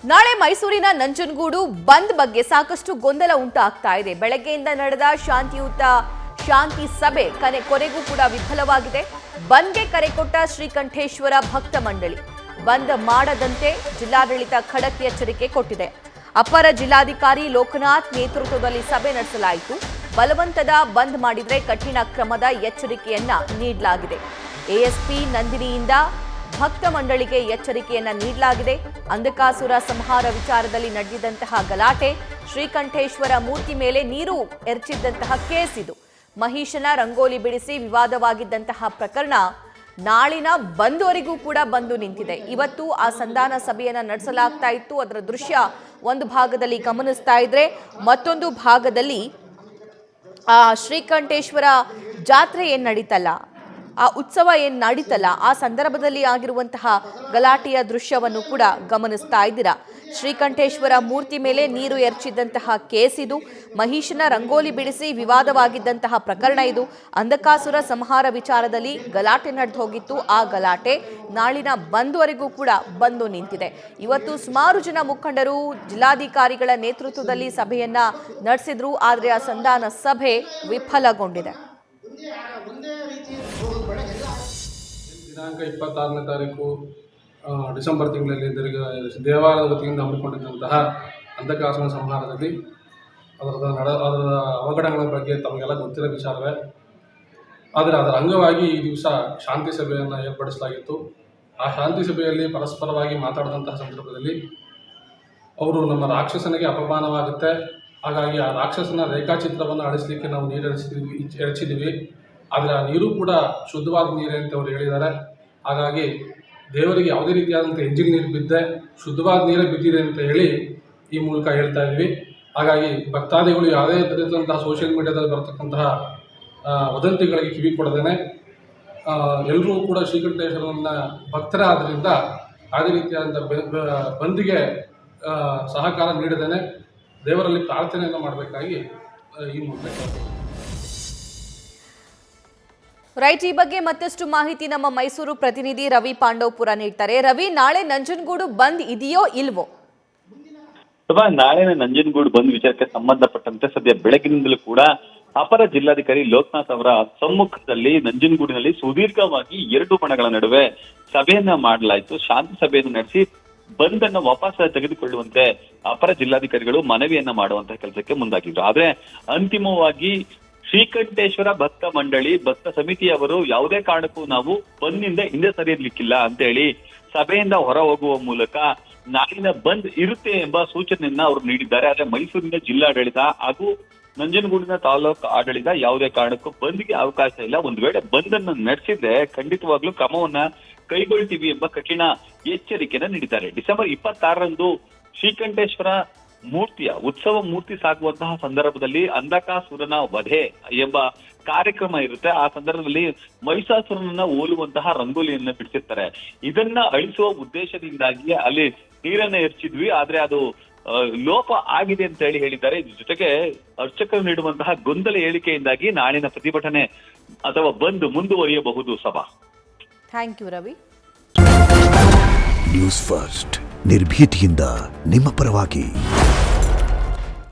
ನಾಳೆ ಮೈಸೂರಿನ ನಂಜನಗೂಡು ಬಂದ್ ಬಗ್ಗೆ ಸಾಕಷ್ಟು ಗೊಂದಲ ಉಂಟಾಗ್ತಾ ಇದೆ. ಬೆಳಗ್ಗೆಯಿಂದ ನಡೆದ ಶಾಂತಿ ಸಭೆ ಕೊನೆಗೂ ಕೂಡ ವಿಫಲವಾಗಿದೆ. ಬಂದ್ಗೆ ಕರೆ ಕೊಟ್ಟ ಶ್ರೀಕಂಠೇಶ್ವರ ಭಕ್ತ ಮಂಡಳಿ ಬಂದ್ ಮಾಡದಂತೆ ಜಿಲ್ಲಾಡಳಿತ ಖಡಕ್ ಎಚ್ಚರಿಕೆ ಕೊಟ್ಟಿದೆ. ಅಪರ ಜಿಲ್ಲಾಧಿಕಾರಿ ಲೋಕನಾಥ್ ನೇತೃತ್ವದಲ್ಲಿ ಸಭೆ ನಡೆಸಲಾಯಿತು. ಬಲವಂತದ ಬಂದ್ ಮಾಡಿದ್ರೆ ಕಠಿಣ ಕ್ರಮದ ಎಚ್ಚರಿಕೆಯನ್ನ ನೀಡಲಾಗಿದೆ. ಎಎಸ್ಪಿ ನಂದಿನಿಯಿಂದ ಭಕ್ತ ಮಂಡಳಿಗೆ ಎಚ್ಚರಿಕೆಯನ್ನ ನೀಡಲಾಗಿದೆ. ಅಂಧಕಾಸುರ ಸಂಹಾರ ವಿಚಾರದಲ್ಲಿ ನಡೆದಿದ್ದಂತಹ ಗಲಾಟೆ, ಶ್ರೀಕಂಠೇಶ್ವರ ಮೂರ್ತಿ ಮೇಲೆ ನೀರು ಎರಚಿದ್ದಂತಹ ಕೇಸ್ ಇದು. ಮಹಿಷನ ರಂಗೋಲಿ ಬಿಡಿಸಿ ವಿವಾದವಾಗಿದ್ದಂತಹ ಪ್ರಕರಣ ನಾಳಿನ ಬಂದ್ವರೆಗೂ ಕೂಡ ಬಂದು ನಿಂತಿದೆ. ಇವತ್ತು ಆ ಸಂಧಾನ ಸಭೆಯನ್ನ ನಡೆಸಲಾಗ್ತಾ ಇತ್ತು. ಅದರ ದೃಶ್ಯ ಒಂದು ಭಾಗದಲ್ಲಿ ಗಮನಿಸ್ತಾ ಇದ್ರೆ, ಮತ್ತೊಂದು ಭಾಗದಲ್ಲಿ ಶ್ರೀಕಂಠೇಶ್ವರ ಜಾತ್ರೆ ಏನ್ ನಡೀತಲ್ಲ, ಆ ಉತ್ಸವ ಏನು ನಡೀತಲ್ಲ, ಆ ಸಂದರ್ಭದಲ್ಲಿ ಆಗಿರುವಂತಹ ಗಲಾಟೆಯ ದೃಶ್ಯವನ್ನು ಕೂಡ ಗಮನಿಸ್ತಾ ಇದ್ದೀರಾ. ಶ್ರೀಕಂಠೇಶ್ವರ ಮೂರ್ತಿ ಮೇಲೆ ನೀರು ಎರಚಿದ್ದಂತಹ ಕೇಸ್ ಇದು. ಮಹಿಷನ ರಂಗೋಲಿ ಬಿಡಿಸಿ ವಿವಾದವಾಗಿದ್ದಂತಹ ಪ್ರಕರಣ ಇದು. ಅಂಧಕಾಸುರ ಸಂಹಾರ ವಿಚಾರದಲ್ಲಿ ಗಲಾಟೆ ನಡೆದು ಹೋಗಿತ್ತು. ಆ ಗಲಾಟೆ ನಾಳಿನ ಬಂದ್ವರೆಗೂ ಕೂಡ ಬಂದು ನಿಂತಿದೆ. ಇವತ್ತು ಸುಮಾರು ಜನ ಮುಖಂಡರು ಜಿಲ್ಲಾಧಿಕಾರಿಗಳ ನೇತೃತ್ವದಲ್ಲಿ ಸಭೆಯನ್ನ ನಡೆಸಿದ್ರು. ಆದರೆ ಆ ಸಂಧಾನ ಸಭೆ ವಿಫಲಗೊಂಡಿದೆ. ದಿನಾಂಕ 26ನೇ ತಾರೀಕು ಡಿಸೆಂಬರ್ ತಿಂಗಳಲ್ಲಿ ದೇವಾಲಯದ ವತಿಯಿಂದ ಹಮ್ಮಿಕೊಂಡಿದ್ದಂತಹ ಅಂಧಕಾಸುರ ಸಂಹಾರದಲ್ಲಿ ಅದರ ಅವಘಡಗಳ ಬಗ್ಗೆ ತಮಗೆಲ್ಲ ಗೊತ್ತಿರೋ ವಿಚಾರವೇ. ಆದರೆ ಅದರ ಅಂಗವಾಗಿ ಈ ದಿವಸ ಶಾಂತಿ ಸಭೆಯನ್ನು ಏರ್ಪಡಿಸಲಾಗಿತ್ತು. ಆ ಶಾಂತಿ ಸಭೆಯಲ್ಲಿ ಪರಸ್ಪರವಾಗಿ ಮಾತಾಡಿದಂತಹ ಸಂದರ್ಭದಲ್ಲಿ ಅವರು ನಮ್ಮ ರಾಕ್ಷಸನಿಗೆ ಅಪಮಾನವಾಗುತ್ತೆ, ಹಾಗಾಗಿ ಆ ರಾಕ್ಷಸನ ರೇಖಾಚಿತ್ರವನ್ನು ಅಳಿಸಲಿಕ್ಕೆ ನಾವು ನೀರು ಎರಚಿದ್ದೀವಿ, ಆದರೆ ಆ ನೀರು ಕೂಡ ಶುದ್ಧವಾದ ನೀರೇ ಅಂತ ಅವರು ಹೇಳಿದ್ದಾರೆ. ಹಾಗಾಗಿ ದೇವರಿಗೆ ಯಾವುದೇ ರೀತಿಯಾದಂಥ ಎಂಜಿನ್ ನೀರು ಬಿದ್ದೆ ಶುದ್ಧವಾದ ನೀರೇ ಬಿದ್ದಿದೆ ಅಂತ ಹೇಳಿ ಈ ಮೂಲಕ ಹೇಳ್ತಾ ಇದ್ವಿ. ಹಾಗಾಗಿ ಭಕ್ತಾದಿಗಳು ಯಾವುದೇ ರೀತಿಯಾದಂತಹ ಸೋಷಿಯಲ್ ಮೀಡಿಯಾದಲ್ಲಿ ಬರತಕ್ಕಂತಹ ವದಂತಿಗಳಿಗೆ ಕಿವಿ ಕೊಡದೇನೆ ಎಲ್ಲರೂ ಕೂಡ ಶ್ರೀಕಂಠೇಶ್ವರನ ಭಕ್ತರ ಆದ್ದರಿಂದ ಯಾವುದೇ ರೀತಿಯಾದಂಥ ಬಂದಿಗೆ ಸಹಕಾರ ನೀಡದೇನೆ ದೇವರಲ್ಲಿ ಪ್ರಾರ್ಥನೆಯನ್ನು ಮಾಡಬೇಕಾಗಿ ಈ ಮೂಲಕ ರೈಟ್. ಈ ಬಗ್ಗೆ ಮತ್ತಷ್ಟು ಮಾಹಿತಿ ನಮ್ಮ ಮೈಸೂರು ಪ್ರತಿನಿಧಿ ರವಿ ಪಾಂಡವಪುರ ನೀಡ್ತಾರೆ. ರವಿ, ನಾಳೆ ನಂಜನಗೂಡು ಬಂದ್ ಇದೆಯೋ ಇಲ್ವೋ? ನಾಳೆ ನಂಜನಗೂಡು ಬಂದ್ ವಿಚಾರಕ್ಕೆ ಸಂಬಂಧಪಟ್ಟಂತೆ ಸದ್ಯ ಬೆಳಗಿನಿಂದಲೂ ಕೂಡ ಅಪರ ಜಿಲ್ಲಾಧಿಕಾರಿ ಲೋಕನಾಥ್ ಅವರ ಸಮ್ಮುಖದಲ್ಲಿ ನಂಜನಗೂಡಿನಲ್ಲಿ ಸುದೀರ್ಘವಾಗಿ ಎರಡು ಬಣಗಳ ನಡುವೆ ಸಭೆಯನ್ನ ಮಾಡಲಾಯಿತು. ಶಾಂತಿ ಸಭೆಯನ್ನು ನಡೆಸಿ ಬಂದ್ ಅನ್ನ ವಾಪಸ್ ತೆಗೆದುಕೊಳ್ಳುವಂತೆ ಅಪರ ಜಿಲ್ಲಾಧಿಕಾರಿಗಳು ಮನವಿಯನ್ನ ಮಾಡುವಂತಹ ಕೆಲಸಕ್ಕೆ ಮುಂದಾಗಿದ್ರು. ಆದ್ರೆ ಅಂತಿಮವಾಗಿ ಶ್ರೀಕಂಠೇಶ್ವರ ಭಕ್ತ ಮಂಡಳಿ ಭಕ್ತ ಸಮಿತಿಯವರು ಯಾವುದೇ ಕಾರಣಕ್ಕೂ ನಾವು ಬಂದ್ನಿಂದ ಹಿಂದೆ ಸರಿಯಲಿಕ್ಕಿಲ್ಲ ಅಂತ ಹೇಳಿ ಸಭೆಯಿಂದ ಹೊರ ಹೋಗುವ ಮೂಲಕ ನಾಳಿನ ಬಂದ್ ಇರುತ್ತೆ ಎಂಬ ಸೂಚನೆಯನ್ನ ಅವರು ನೀಡಿದ್ದಾರೆ. ಆದ್ರೆ ಮೈಸೂರಿನ ಜಿಲ್ಲಾಡಳಿತ ಹಾಗೂ ನಂಜನಗೂಡಿನ ತಾಲೂಕು ಆಡಳಿತ ಯಾವುದೇ ಕಾರಣಕ್ಕೂ ಬಂದ್ಗೆ ಅವಕಾಶ ಇಲ್ಲ, ಒಂದು ವೇಳೆ ಬಂದ್ ಅನ್ನು ನಡೆಸಿದ್ರೆ ಖಂಡಿತವಾಗ್ಲೂ ಕ್ರಮವನ್ನ ಕೈಗೊಳ್ತೀವಿ ಎಂಬ ಕಠಿಣ ಎಚ್ಚರಿಕೆಯನ್ನ ನೀಡಿದ್ದಾರೆ. ಡಿಸೆಂಬರ್ 26ರಂದು ಶ್ರೀಕಂಠೇಶ್ವರ ಮೂರ್ತಿಯ ಉತ್ಸವ ಮೂರ್ತಿ ಸಾಗುವಂತಹ ಸಂದರ್ಭದಲ್ಲಿ ಅಂಧಕಾಸುರನ ವಧೆ ಎಂಬ ಕಾರ್ಯಕ್ರಮ ಇರುತ್ತೆ. ಆ ಸಂದರ್ಭದಲ್ಲಿ ಮಹಿಷಾಸುರನನ್ನ ಹೋಲುವಂತಹ ರಂಗೋಲಿಯನ್ನ ಬಿಡಿಸಿರ್ತಾರೆ. ಇದನ್ನ ಅಳಿಸುವ ಉದ್ದೇಶದಿಂದಾಗಿ ಅಲ್ಲಿ ನೀರನ್ನ ಎರಚಿದ್ವಿ, ಆದ್ರೆ ಅದು ಲೋಪ ಆಗಿದೆ ಅಂತ ಹೇಳಿದ್ದಾರೆ. ಇದ್ರ ಜೊತೆಗೆ ಅರ್ಚಕರು ನೀಡುವಂತಹ ಗೊಂದಲ ಹೇಳಿಕೆಯಿಂದಾಗಿ ನಾಳಿನ ಪ್ರತಿಭಟನೆ ಅಥವಾ ಬಂದ್ ಮುಂದುವರಿಯಬಹುದು. ಸಭಾ. Thank you Ravi. News first ನಿರ್ಭೀತಿಯಿಂದ ನಿಮ್ಮ ಪರವಾಗಿ.